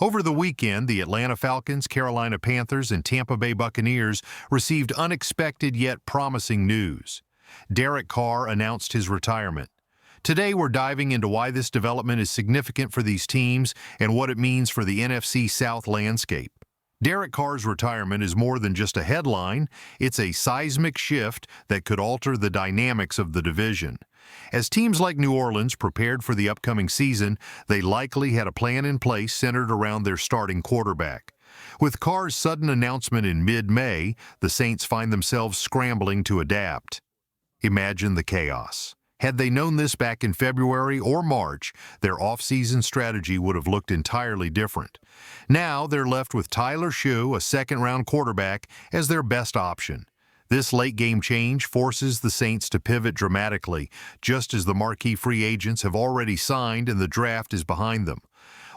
Over the weekend, the Atlanta Falcons, Carolina Panthers, and Tampa Bay Buccaneers received unexpected yet promising news. Derek Carr announced his retirement. Today, we're diving into why this development is significant for these teams and what it means for the NFC South landscape. Derek Carr's retirement is more than just a headline, it's a seismic shift that could alter the dynamics of the division. As teams like New Orleans prepared for the upcoming season, they likely had a plan in place centered around their starting quarterback. With Carr's sudden announcement in mid-May, the Saints find themselves scrambling to adapt. Imagine the chaos. Had they known this back in February or March, their off-season strategy would have looked entirely different. Now they're left with Tyler Shough, a second-round quarterback, as their best option. This late-game change forces the Saints to pivot dramatically, just as the marquee free agents have already signed and the draft is behind them.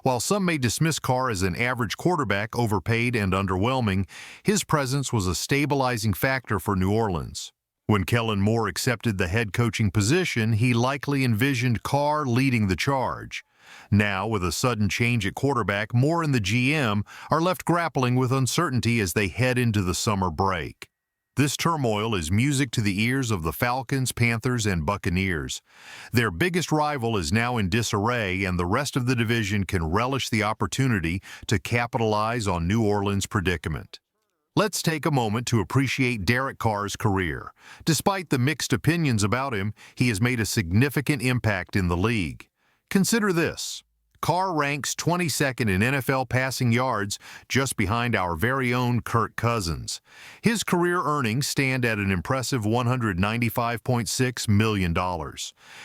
While some may dismiss Carr as an average quarterback, overpaid and underwhelming, his presence was a stabilizing factor for New Orleans. When Kellen Moore accepted the head coaching position, he likely envisioned Carr leading the charge. Now, with a sudden change at quarterback, Moore and the GM are left grappling with uncertainty as they head into the summer break. This turmoil is music to the ears of the Falcons, Panthers, and Buccaneers. Their biggest rival is now in disarray, and the rest of the division can relish the opportunity to capitalize on New Orleans' predicament. Let's take a moment to appreciate Derek Carr's career. Despite the mixed opinions about him, he has made a significant impact in the league. Consider this. Carr ranks 22nd in NFL passing yards, just behind our very own Kirk Cousins. His career earnings stand at an impressive $195.6 million.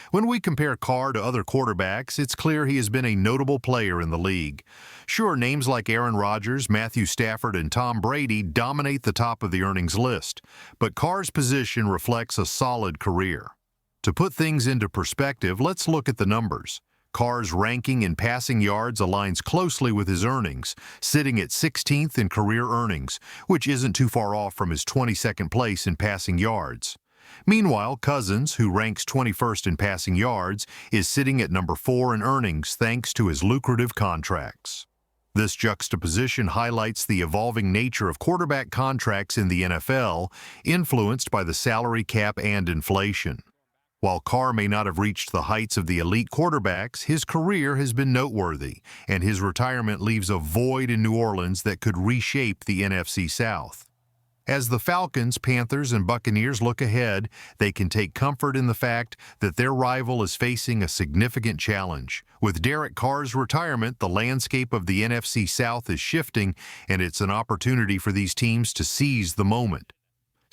When we compare Carr to other quarterbacks, it's clear he has been a notable player in the league. Sure, names like Aaron Rodgers, Matthew Stafford, and Tom Brady dominate the top of the earnings list, but Carr's position reflects a solid career. To put things into perspective, let's look at the numbers. Carr's ranking in passing yards aligns closely with his earnings, sitting at 16th in career earnings, which isn't too far off from his 22nd place in passing yards. Meanwhile, Cousins, who ranks 21st in passing yards, is sitting at number 4 in earnings thanks to his lucrative contracts. This juxtaposition highlights the evolving nature of quarterback contracts in the NFL, influenced by the salary cap and inflation. While Carr may not have reached the heights of the elite quarterbacks, his career has been noteworthy, and his retirement leaves a void in New Orleans that could reshape the NFC South. As the Falcons, Panthers, and Buccaneers look ahead, they can take comfort in the fact that their rival is facing a significant challenge. With Derek Carr's retirement, the landscape of the NFC South is shifting, and it's an opportunity for these teams to seize the moment.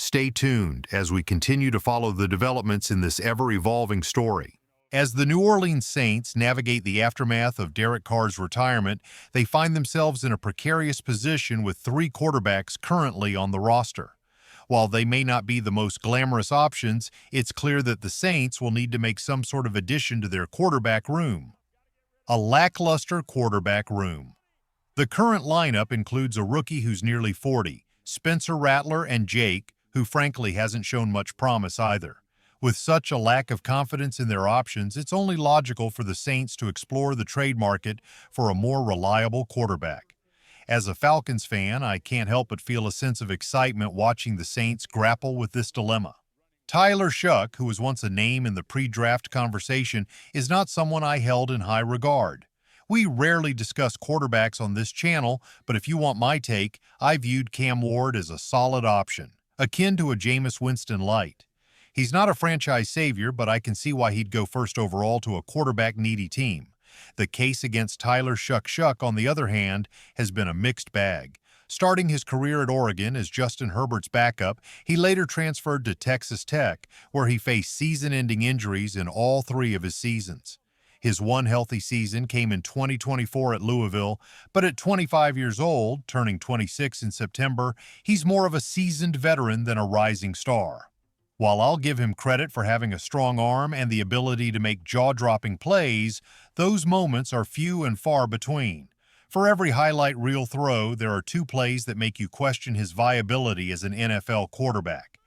Stay tuned as we continue to follow the developments in this ever-evolving story. As the New Orleans Saints navigate the aftermath of Derek Carr's retirement, they find themselves in a precarious position with 3 quarterbacks currently on the roster. While they may not be the most glamorous options, it's clear that the Saints will need to make some sort of addition to their quarterback room. A lackluster quarterback room. The current lineup includes a rookie who's nearly 40, Spencer Rattler, and Jake, who frankly hasn't shown much promise either. With such a lack of confidence in their options, it's only logical for the Saints to explore the trade market for a more reliable quarterback. As a Falcons fan, I can't help but feel a sense of excitement watching the Saints grapple with this dilemma. Tyler Shough, who was once a name in the pre-draft conversation, is not someone I held in high regard. We rarely discuss quarterbacks on this channel, but if you want my take, I viewed Cam Ward as a solid option, akin to a Jameis Winston light. He's not a franchise savior, but I can see why he'd go first overall to a quarterback-needy team. The case against Tyler Shough, on the other hand, has been a mixed bag. Starting his career at Oregon as Justin Herbert's backup, he later transferred to Texas Tech, where he faced season-ending injuries in all 3 of his seasons. His one healthy season came in 2024 at Louisville, but at 25 years old, turning 26 in September, he's more of a seasoned veteran than a rising star. While I'll give him credit for having a strong arm and the ability to make jaw-dropping plays, those moments are few and far between. For every highlight reel throw, there are 2 plays that make you question his viability as an NFL quarterback.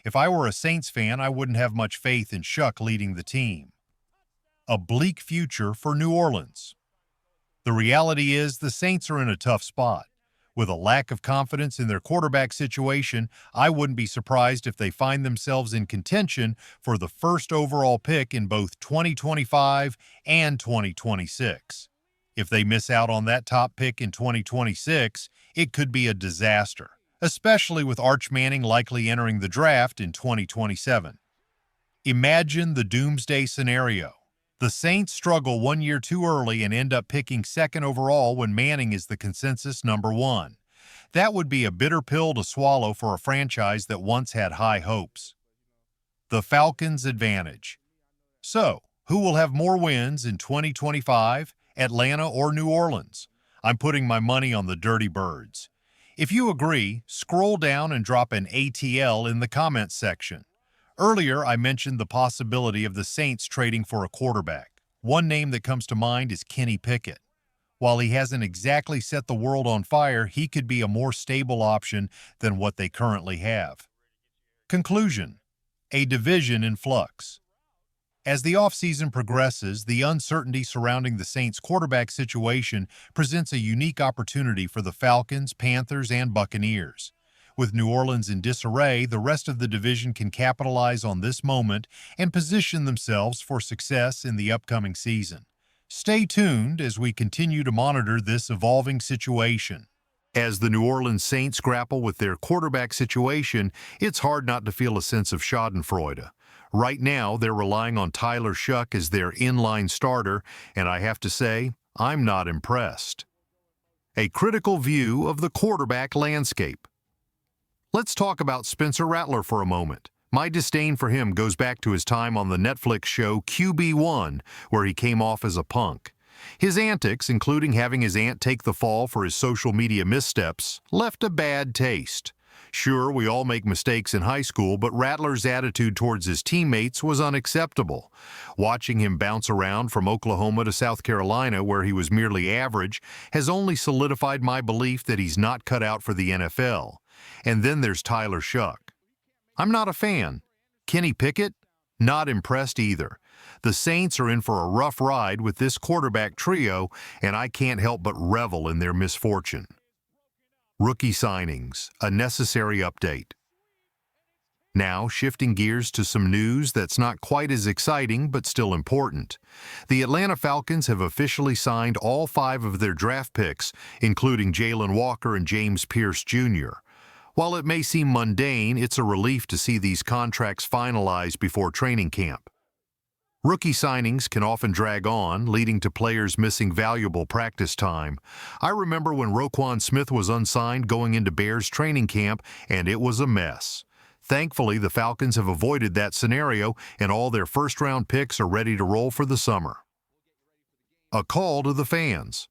If I were a Saints fan, I wouldn't have much faith in Shough leading the team. A bleak future for New Orleans. The reality is the Saints are in a tough spot. With a lack of confidence in their quarterback situation, I wouldn't be surprised if they find themselves in contention for the first overall pick in both 2025 and 2026. If they miss out on that top pick in 2026, it could be a disaster, especially with Arch Manning likely entering the draft in 2027. Imagine the doomsday scenario. The Saints struggle 1 year too early and end up picking second overall when Manning is the consensus number one. That would be a bitter pill to swallow for a franchise that once had high hopes. The Falcons' advantage. So, who will have more wins in 2025, Atlanta or New Orleans? I'm putting my money on the Dirty Birds. If you agree, scroll down and drop an ATL in the comments section. Earlier, I mentioned the possibility of the Saints trading for a quarterback. One name that comes to mind is Kenny Pickett. While he hasn't exactly set the world on fire, he could be a more stable option than what they currently have. Conclusion: a division in flux. As the offseason progresses, the uncertainty surrounding the Saints' quarterback situation presents a unique opportunity for the Falcons, Panthers, and Buccaneers. With New Orleans in disarray, the rest of the division can capitalize on this moment and position themselves for success in the upcoming season. Stay tuned as we continue to monitor this evolving situation. As the New Orleans Saints grapple with their quarterback situation, it's hard not to feel a sense of schadenfreude. Right now, they're relying on Tyler Shuck as their inline starter, and I have to say, I'm not impressed. A critical view of the quarterback landscape. Let's talk about Spencer Rattler for a moment. My disdain for him goes back to his time on the Netflix show QB1, where he came off as a punk. His antics, including having his aunt take the fall for his social media missteps, left a bad taste. Sure, we all make mistakes in high school, but Rattler's attitude towards his teammates was unacceptable. Watching him bounce around from Oklahoma to South Carolina, where he was merely average, has only solidified my belief that he's not cut out for the NFL. And then there's Tyler Shuck. I'm not a fan. Kenny Pickett? Not impressed either. The Saints are in for a rough ride with this quarterback trio, and I can't help but revel in their misfortune. Rookie signings, a necessary update. Now, shifting gears to some news that's not quite as exciting but still important. The Atlanta Falcons have officially signed all 5 of their draft picks, including Jalen Walker and James Pierce Jr. While it may seem mundane, it's a relief to see these contracts finalized before training camp. Rookie signings can often drag on, leading to players missing valuable practice time. I remember when Roquan Smith was unsigned going into Bears training camp, and it was a mess. Thankfully, the Falcons have avoided that scenario, and all their first-round picks are ready to roll for the summer. A call to the fans.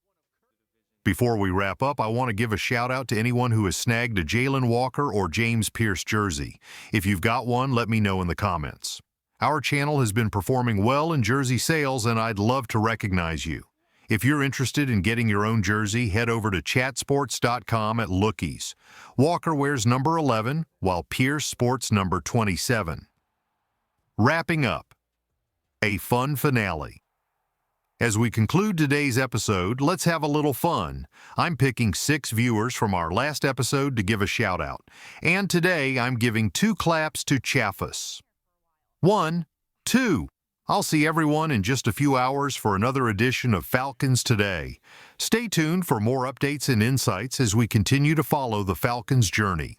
Before we wrap up, I want to give a shout-out to anyone who has snagged a Jalen Walker or James Pierce jersey. If you've got one, let me know in the comments. Our channel has been performing well in jersey sales, and I'd love to recognize you. If you're interested in getting your own jersey, head over to chatsports.com at Lookies. Walker wears number 11, while Pierce sports number 27. Wrapping up. A fun finale. As we conclude today's episode, let's have a little fun. I'm picking 6 viewers from our last episode to give a shout-out. And today, I'm giving 2 claps to Chaffus. 1, 2. I'll see everyone in just a few hours for another edition of Falcons Today. Stay tuned for more updates and insights as we continue to follow the Falcons' journey.